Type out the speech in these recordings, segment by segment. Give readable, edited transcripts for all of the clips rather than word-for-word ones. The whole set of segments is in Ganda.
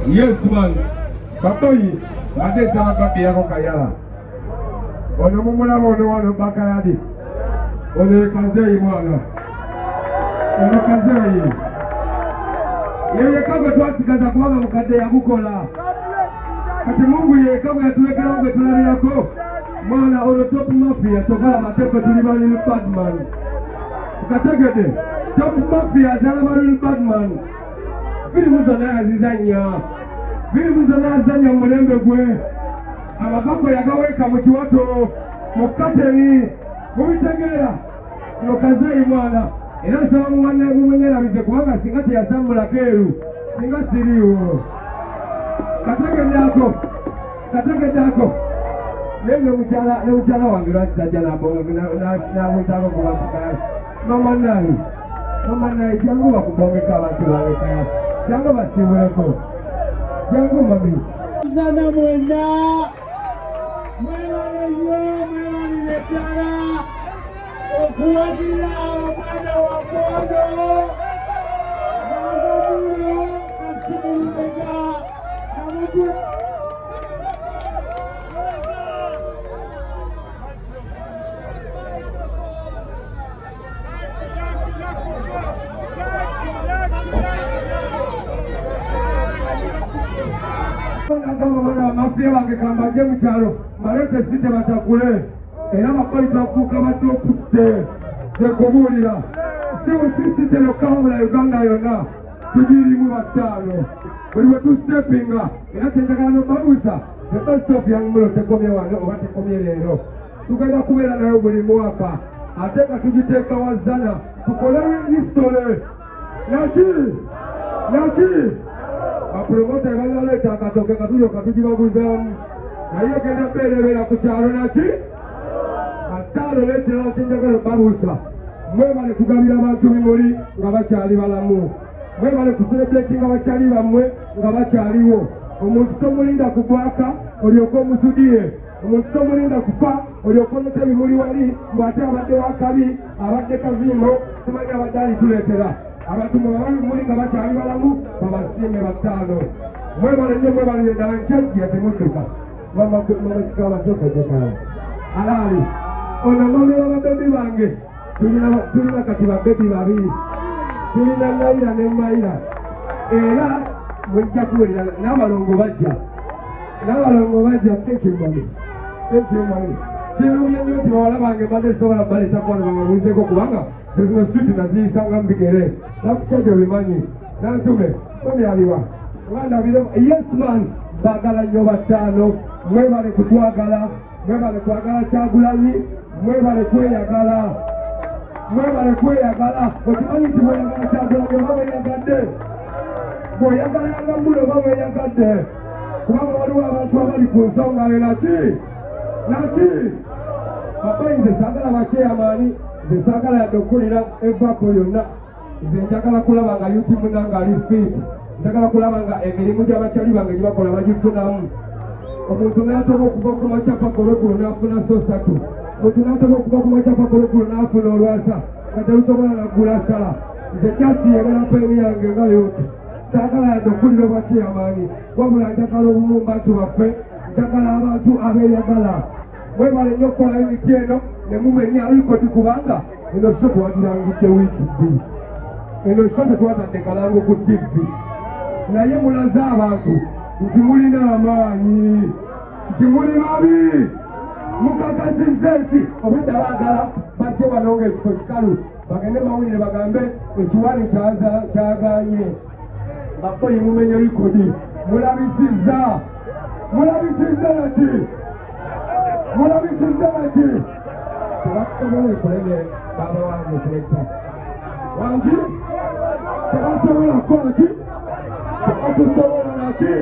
Yes man. Papoyi, ate sama papi yako kayala. Ono mumulabo ono wano bakayadi. Ono kazeyi mwana. Ono kazeyi. Yeye kabwe twasigaza kubanga mukadde yakukola. Kati Mungu ye kabwe yatuwekera mwe tulabirako. Mwana ono top mafia chokola matepe tulibali Batman. Ukategede top mafia zalabali Batman. Filimu zona azizanya. Filimu zona azizanya mulembe gwe. Amabako yagaweka mu kiwato mu kateni mubitegera no kazeyi mwana era nsaba mumwenyerabize kubanga singa teyasambula keeru singa siriwo kategedako naye ne mukyala wange lwaki tajja nabwetako kubakukaya mama nayi jangu bakubongeka abantu balekaya jangu basibuleko jangu mami Zana mwenda mwebale nnyo mwebalire ddala okuwagira omwana wa Mwoyo n'agamulo kasimulubega namugu mafia wange kambaje mukyalo malete site batakule era bakoli twafuuka batopusite tekubuulira sisite lokawula Uganda yonna tugirimu bataano buli bwe tusitepinga era kyenjagala nobabuusa the best of young mulo tekomye wano oba tekomye leero tugenda kubeera nayo buli mwaka ate nga tugiteeka wazana tukolewo histole naki apromota ebalaleeta akatoke katuyo katugibaguzaamu naye genda beerebera ku kyalo naki ataalo n'ekirala kyenjagala babuusa mwebale kugabira abantu bimuli nga bakyali balamu mwebale kuserebreti nga bakyali bammwe nga bakyaliwo omuntu tomulinda kugwaka olyoke omusudire omuntu tomulinda kufa olyoke onota ebimuli wali bw'ate abadde wakabi abadde kavimbo simanyi abadde alituleetera abantu muli nga bakyali balamu babasiime bataano mwebale nnyo mwebalire ddala nkyajja temudduka mamakikabasokojekala alaali ono mami w'ababebi bange tulina kati babebi babiri tulina Naira ne Maira era mujja kuwulira n'abalongo bajja tenkimani kirumye nnyo nti bawala bange badde sobola baleetakwano bababuuzeko kubanga zino street naziyisanga mbigere nakukyajja bimanyi nantume omyaliwa ngandabire yes man bagala nnyo bataano mwebale kutwagala mwebale kwagala Kyagulanyi mwebale kweyagala okimanyi nti bweyagala Kyagulanyi oba weyagadde bw'oyagalanga mulo oba weyagadde kubanga waliwo abantu abali ku nsonga yo naki babayi nze saagala bakyeyamaani nze saagala yadde okukulira evaako yonna nze njagala kulaba nga yuti munanga ali fit njagala kulaba nga emirimu gy'abakyali bange gyebakola bagifunamu omuntu n'atoba okuva ku macapa kolekulo n'afuna so 3 omuntu n'atoba okuva ku macapa kolekulo n'afuna olwasa nga terusobola naggula sala nze kyasi yebala peeni yange nga yuti saagala yadde okukulira obwakyeyamaani wabula njagala obumu bantu baffe njagala abantu abeeyagala mwebale nnyo okukola emiti eno ne mumenya alikoti kubanga eno so twagirangidde wiiki bbiri eno so tetwatadde kalango ku TV naye mulaze abantu nti mulina amaanyi nti muli babi mukakasizza ensi obudde baagala bajje banonga ekifo kikalu bagende mawulire bagambe ekiwani kyaganye bakoyi mumenye likodi mulabisizza naki tebakusobola ekulege baba wange selekta wangi tebasobola kukola ki tebatusobola naki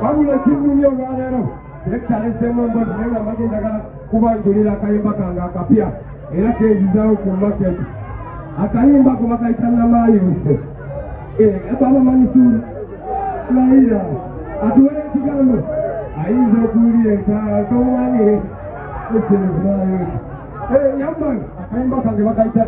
wabula kinnumya olwaleero selekta aleseemu emboozi naye nga mbadde njagala kubanjulira akayimba kange akapya era keezizaawo ku market akayimba ko bakayita Namaayuse baba Mansur Naira atuwere ekigambo ayinza okuwulira entaala towanire esenezinayo yamman akayimba kange bakayita